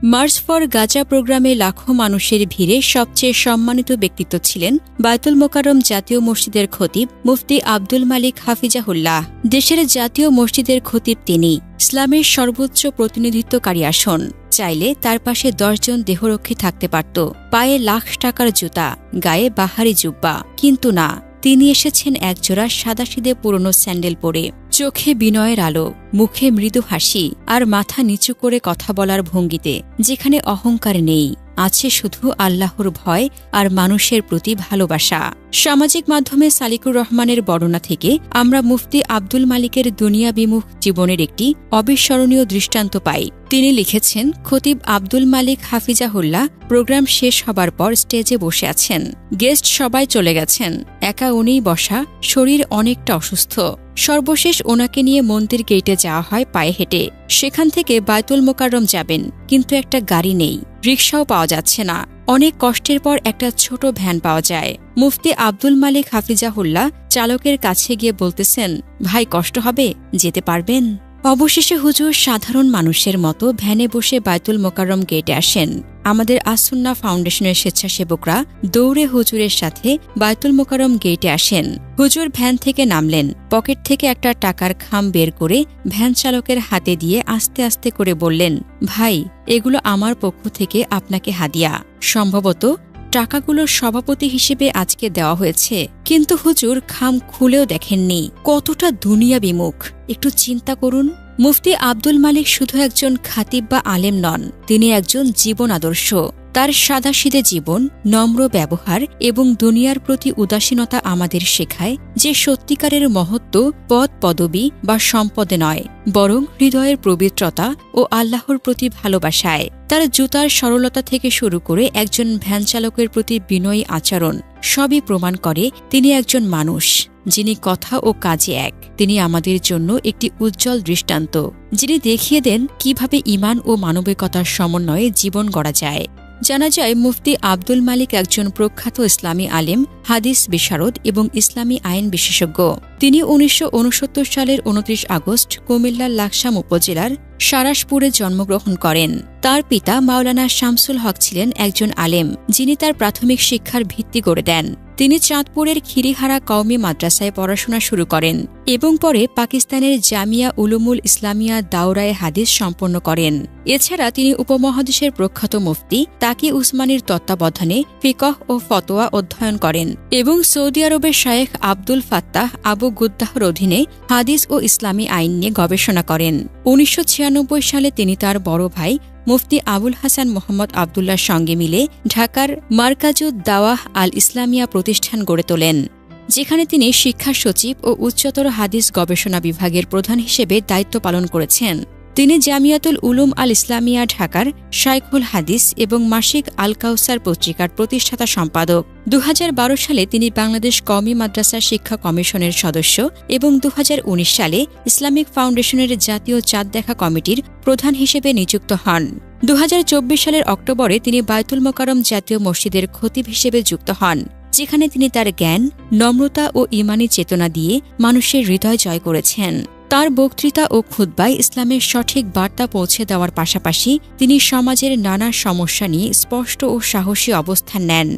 March for Gaza প্রোগ্রামে লাখো মানুষের ভিড়ে সবচেয়ে সম্মানিত ব্যক্তিত্ব ছিলেন বায়তুল মোকাররম জাতীয় মসজিদের খতিব মুফতি আব্দুল মালিক হাফিজাহুল্লাহ। দেশের জাতীয় মসজিদের খতিব তিনি, ইসলামের সর্বোচ্চ প্রতিনিধিত্বকারী আসন। চাইলে তার পাশে 10 জন দেহরক্ষী থাকতে পারত, পায়ে লাখ টাকার জুতা, গায়ে বাহারি জুব্বা, কিন্তু না, তিনি এসেছেন একজোড়া সাদাসিধে পুরনো স্যান্ডেল পরে, চোখে বিনয়ের আলো, মুখে মৃদু হাসি আর মাথা নিচু করে কথা বলার ভঙ্গিতে, যেখানে অহংকার নেই, আছে শুধু আল্লাহর ভয় আর মানুষের প্রতি ভালোবাসা। সামাজিক মাধ্যমে সালিকুর রহমানের বর্ণনা থেকে আমরা মুফতি আব্দুল মালিকের দুনিয়া বিমুখ জীবনের একটি অবিস্মরণীয় দৃষ্টান্ত পাই। তিনি লিখেছেন, খতিব আব্দুল মালিক হাফিজাহুল্লাহ প্রোগ্রাম শেষ হবার পর স্টেজে বসে আছেন। গেস্ট সবাই চলে গেছেন, একা উনিই বসা, শরীর অনেকটা অসুস্থ। সর্বশেষ ওনাকে নিয়ে মন্দির গেটে যাওয়া হয় পায়ে হেঁটে। সেখান থেকে বায়তুল মোকাররম যাবেন, কিন্তু একটা গাড়ি নেই, রিকশাও পাওয়া যাচ্ছে না। অনেক কষ্টের পর একটা ছোট ভ্যান পাওয়া যায়। মুফতি আব্দুল মালিক হাফিজাহুল্লাহ চালকের কাছে গিয়ে বলতেছেন, ভাই কষ্ট হবে, যেতে পারবেন? অবশেষে হুজুর সাধারণ মানুষের মতো ভ্যানে বসে বায়তুল মোকাররম গেটে আসেন। আমাদের আসুন্নাহ ফাউন্ডেশনের স্বেচ্ছাসেবকরা দৌড়ে হুজুরের সাথে বায়তুল মোকাররম গেটে আসেন। হুজুর ভ্যান থেকে নামলেন, পকেট থেকে একটা টাকার খাম বের করে ভ্যান চালকের হাতে দিয়ে আস্তে আস্তে করে বললেন, ভাই, এগুলো আমার পক্ষ থেকে আপনাকে হাদিয়া। সম্ভবত টাকাগুলোর সভাপতি হিসেবে আজকে দেওয়া হয়েছে। কিন্তু হুজুর খাম খুলেও দেখেননি। কতটা দুনিয়া বিমুখ একটু চিন্তা করুন। মুফতি আব্দুল মালিক শুধু একজন খাতিব বা আলেম নন, তিনি একজন জীবন আদর্শ। তার সাদাসিধে জীবন, নম্র ব্যবহার এবং দুনিয়ার প্রতি উদাসীনতা আমাদের শেখায় যে সত্যিকারের মহত্ব পদ পদবি বা সম্পদে নয়, বরং হৃদয়ের পবিত্রতা ও আল্লাহর প্রতি ভালোবাসায়। তার জুতার সরলতা থেকে শুরু করে একজন ভ্যান চালকের প্রতি বিনয়ী আচরণ সবই প্রমাণ করে তিনি একজন মানুষ, যিনি কথা ও কাজে এক। তিনি আমাদের জন্য একটি উজ্জ্বল দৃষ্টান্ত, যিনি দেখিয়ে দেন কিভাবে ঈমান ও মানবিকতার সমন্বয়ে জীবন গড়া যায়। জানা যায়, মুফতি আব্দুল মালিক একজন প্রখ্যাত ইসলামী আলেম, হাদিস বিশারদ এবং ইসলামী আইন বিশেষজ্ঞ। তিনি 1969 সালের 29 আগস্ট কুমিল্লার লাকসাম উপজেলার সারাসপুরে জন্মগ্রহণ করেন। তার পিতা মাওলানা শামসুল হক ছিলেন একজন আলেম, যিনি তার প্রাথমিক শিক্ষার ভিত্তি গড়ে দেন। তিনি চাঁদপুরের খিরিহারা কওমি মাদ্রাসায় পড়াশোনা শুরু করেন এবং পরে পাকিস্তানের জামিয়া উলুমুল ইসলামিয়া দাওরায়ে হাদিস সম্পন্ন করেন। এছাড়া তিনি উপমহাদেশের প্রখ্যাত মুফতি তাকি উসমানীর তত্ত্বাবধানে ফিকহ ও ফতোয়া অধ্যয়ন করেন এবং সৌদি আরবের শায়েখ আব্দুল ফাত্তাহ আবু গুদ্দাহর অধীনে হাদিস ও ইসলামী আইন নিয়ে গবেষণা করেন। 1996 সালে তিনি তার বড় ভাই মুফতি আবুল হাসান মোহাম্মদ আবদুল্লাহর সঙ্গে মিলে ঢাকার মারকাজুদ দাওয়াহ আল ইসলামিয়া প্রতিষ্ঠান গড়ে তোলেন, যেখানে তিনি শিক্ষা সচিব ও উচ্চতর হাদিস গবেষণা বিভাগের প্রধান হিসেবে দায়িত্ব পালন করেছেন। তিনি জামিয়াতুল উলুম আল ইসলামিয়া ঢাকার শাইখুল হাদিস এবং মাসিক আল কাউসার পত্রিকার প্রতিষ্ঠাতা সম্পাদক। 2012 সালে তিনি বাংলাদেশ কওমি মাদ্রাসা শিক্ষা কমিশনের সদস্য এবং 2019 সালে ইসলামিক ফাউন্ডেশনের জাতীয় চাঁদ দেখা কমিটির প্রধান হিসেবে নিযুক্ত হন। 2024 সালের অক্টোবরে তিনি বায়তুল মোকাররম জাতীয় মসজিদের খতিব হিসেবে যুক্ত হন, যেখানে তিনি তার জ্ঞান, নম্রতা ও ঈমানী চেতনা দিয়ে মানুষের হৃদয় জয় করেছেন। তার বক্তৃতা ও খুতবায় ইসলামের সঠিক বার্তা পৌঁছে দেওয়ার পাশাপাশি তিনি সমাজের নানা সমস্যা নিয়ে স্পষ্ট ও সাহসী অবস্থান নেন।